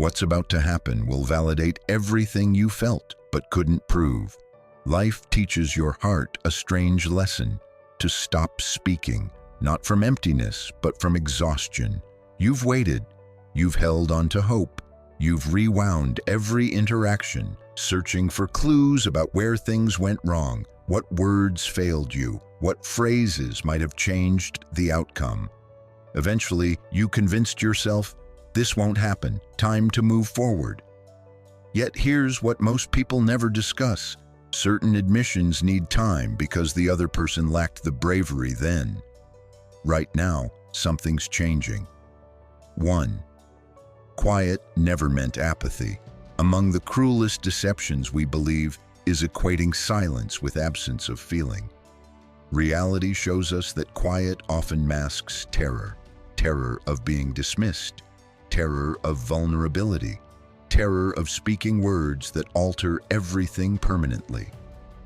What's about to happen will validate everything you felt but couldn't prove. Life teaches your heart a strange lesson: to stop speaking, not from emptiness, but from exhaustion. You've waited, you've held on to hope, you've rewound every interaction, searching for clues about where things went wrong, what words failed you, what phrases might have changed the outcome. Eventually, you convinced yourself, this won't happen, time to move forward. Yet here's what most people never discuss. Certain admissions need time because the other person lacked the bravery then. Right now, something's changing. 1. Quiet never meant apathy. Among the cruelest deceptions we believe is equating silence with absence of feeling. Reality shows us that quiet often masks terror. Terror of being dismissed, terror of vulnerability, terror of speaking words that alter everything permanently.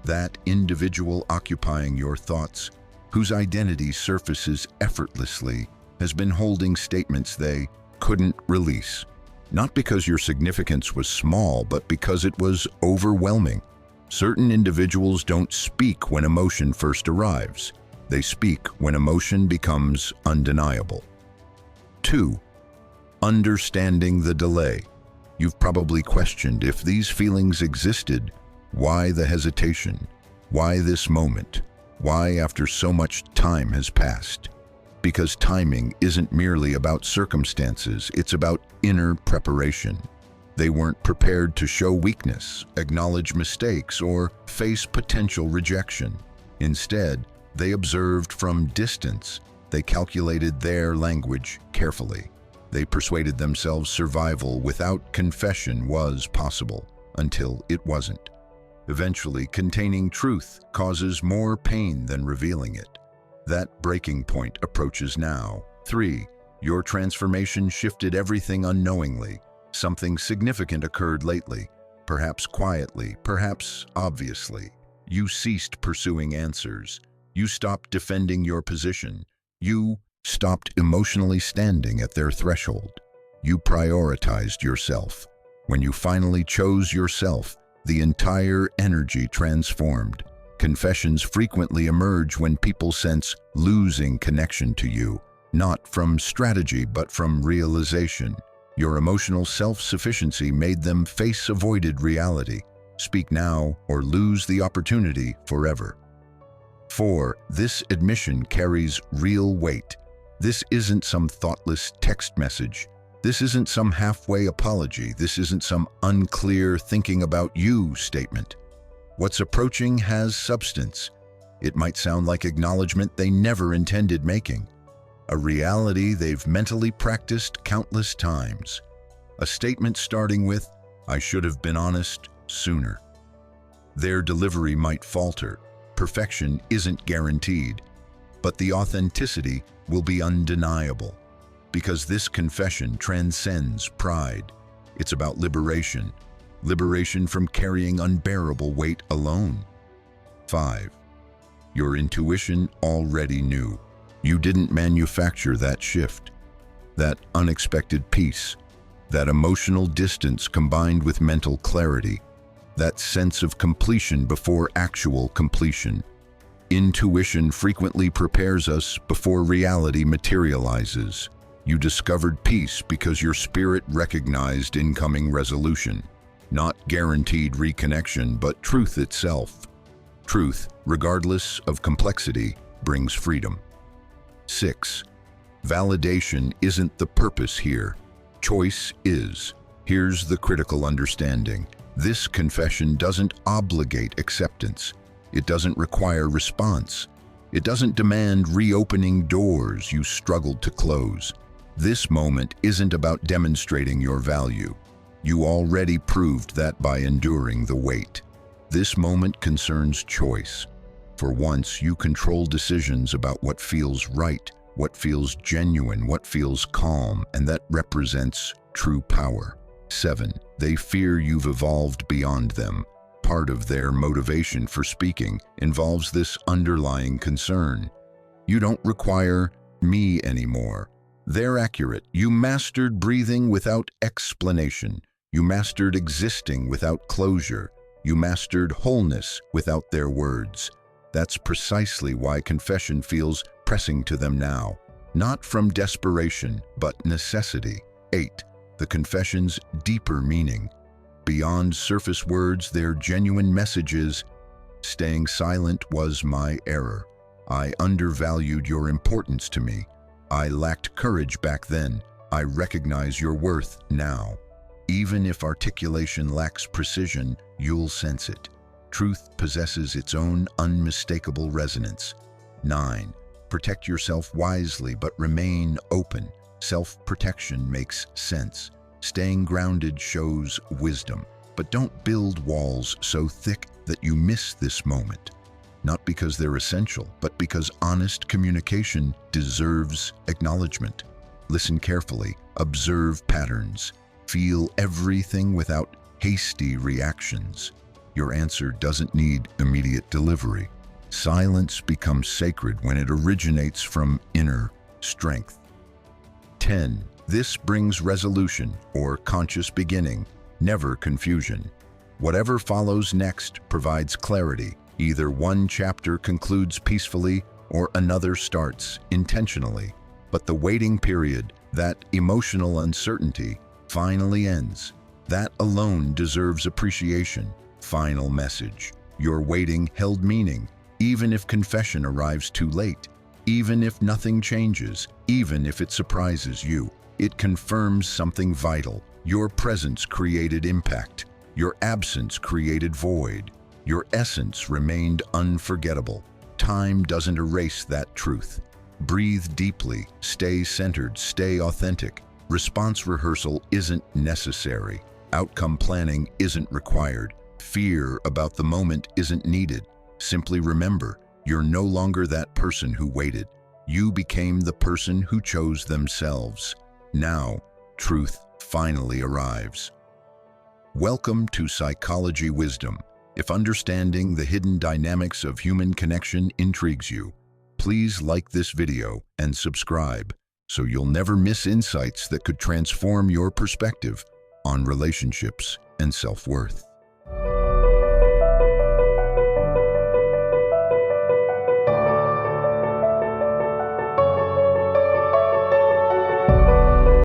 That individual occupying your thoughts, whose identity surfaces effortlessly, has been holding statements they couldn't release. Not because your significance was small, but because it was overwhelming. Certain individuals don't speak when emotion first arrives. They speak when emotion becomes undeniable. 2. Understanding the delay. You've probably questioned, if these feelings existed, why the hesitation? Why this moment? Why after so much time has passed? Because timing isn't merely about circumstances, it's about inner preparation. They weren't prepared to show weakness, acknowledge mistakes, or face potential rejection. Instead, they observed from distance. They calculated their language carefully. They persuaded themselves survival without confession was possible, until it wasn't. Eventually, containing truth causes more pain than revealing it. That breaking point approaches now. 3. Your transformation shifted everything unknowingly. Something significant occurred lately, perhaps quietly, perhaps obviously. You ceased pursuing answers. You stopped defending your position. You stopped emotionally standing at their threshold. You prioritized yourself. When you finally chose yourself, the entire energy transformed. Confessions frequently emerge when people sense losing connection to you, not from strategy but from realization. Your emotional self-sufficiency made them face avoided reality. Speak now or lose the opportunity forever. 4. This admission carries real weight. This isn't some thoughtless text message. This isn't some halfway apology. This isn't some unclear thinking about you statement. What's approaching has substance. It might sound like acknowledgement they never intended making. A reality they've mentally practiced countless times. A statement starting with, "I should have been honest sooner." Their delivery might falter. Perfection isn't guaranteed, but the authenticity will be undeniable. Because this confession transcends pride. It's about liberation. Liberation from carrying unbearable weight alone. 5. Your intuition already knew. You didn't manufacture that shift. That unexpected peace. That emotional distance combined with mental clarity. That sense of completion before actual completion. Intuition frequently prepares us before reality materializes. You discovered peace because your spirit recognized incoming resolution. Not guaranteed reconnection, but truth itself. Truth, regardless of complexity, brings freedom. 6. Validation isn't the purpose here. Choice is. Here's the critical understanding. This confession doesn't obligate acceptance. It doesn't require response. It doesn't demand reopening doors you struggled to close. This moment isn't about demonstrating your value. You already proved that by enduring the wait. This moment concerns choice. For once, you control decisions about what feels right, what feels genuine, what feels calm, and that represents true power. 7. They fear you've evolved beyond them. Part of their motivation for speaking involves this underlying concern. You don't require me anymore. They're accurate. You mastered breathing without explanation. You mastered existing without closure. You mastered wholeness without their words. That's precisely why confession feels pressing to them now. Not from desperation, but necessity. 8. The confession's deeper meaning. Beyond surface words, their genuine messages. Staying silent was my error. I undervalued your importance to me. I lacked courage back then. I recognize your worth now. Even if articulation lacks precision, you'll sense it. Truth possesses its own unmistakable resonance. 9. Protect yourself wisely, but remain open. Self-protection makes sense. Staying grounded shows wisdom. But don't build walls so thick that you miss this moment. Not because they're essential, but because honest communication deserves acknowledgement. Listen carefully, observe patterns, feel everything without hasty reactions. Your answer doesn't need immediate delivery. Silence becomes sacred when it originates from inner strength. 10. This brings resolution or conscious beginning, never confusion. Whatever follows next provides clarity. Either one chapter concludes peacefully or another starts intentionally. But the waiting period, that emotional uncertainty, finally ends. That alone deserves appreciation. Final message. Your waiting held meaning, even if confession arrives too late, even if nothing changes, even if it surprises you. It confirms something vital. Your presence created impact. Your absence created void. Your essence remained unforgettable. Time doesn't erase that truth. Breathe deeply, stay centered, stay authentic. Response rehearsal isn't necessary. Outcome planning isn't required. Fear about the moment isn't needed. Simply remember, you're no longer that person who waited. You became the person who chose themselves. Now, truth finally arrives. Welcome to Psychology Wisdom. If understanding the hidden dynamics of human connection intrigues you, please like this video and subscribe so you'll never miss insights that could transform your perspective on relationships and self-worth.